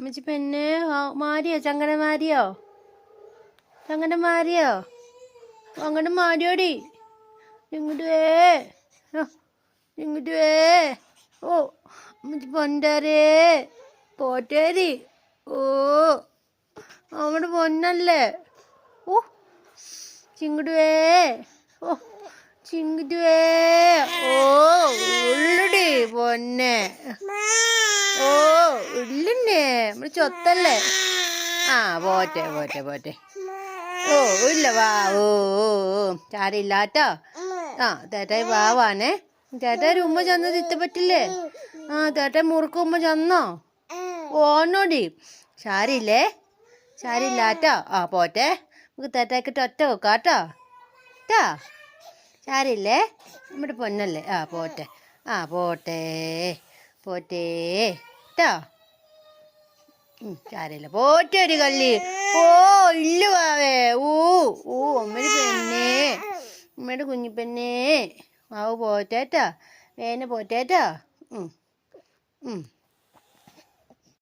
അമ്മച്ചി പെണ്ണെ മാറിയോ? ചങ്ങന മാറിയോ? ചങ്ങന മാറിയോ? അങ്ങനെ മാറിയോടി. ഇങ്ങോട്ട് വേ, ഇങ്ങോട്ട് വേ. ഓ അമ്മച്ചി പൊണ്ടാരേ പോറ്റേരി. ഓ നമ്മുടെ പൊന്നല്ലേ. ഓ ചിങ്ങോട്ട് വേ. ഓ ചിങ്ങോട്ട് വേ. ഓ ഉള്ളടി പൊന്നെ. ഓ ഇല്ലേ നമ്മള് ചൊത്തല്ലേ. ആ പോറ്റെ പോറ്റെ പോറ്റെ. ഓ ഇല്ല വാ. ഓ ചാരില്ലാട്ടോ. ആ തേട്ടായി വാവാണേ. തേട്ടായി ഉമ്മ ചെന്നത് ഇഷ്ടപ്പെട്ടില്ലേ? ആ തേട്ടായി മുറുക്ക് ഉമ്മ ചെന്നോ? ഓന്നോടി ചാരില്ലേ? ചാരില്ലാട്ടോ. ആ പോറ്റെ. നമുക്ക് തേട്ടായിക്കിട്ട് ഒറ്റ വെക്കാട്ടോ. ട്ടാ ചാരില്ലേ? നമ്മുടെ പൊന്നല്ലേ. ആ പോട്ടെ. ആ പോട്ടെ പോറ്റേ ട്ടോ. ചാരില്ല പോറ്റ ഒരു കള്ളി. ഓ ഇല്ല വാവേ. ഊ അമ്മയുടെ പെണ്ണേ, അമ്മയുടെ കുഞ്ഞിപ്പെണ്ണേ. മാവ് പോറ്റേട്ടാ. വേനെ പോറ്റേട്ടാ.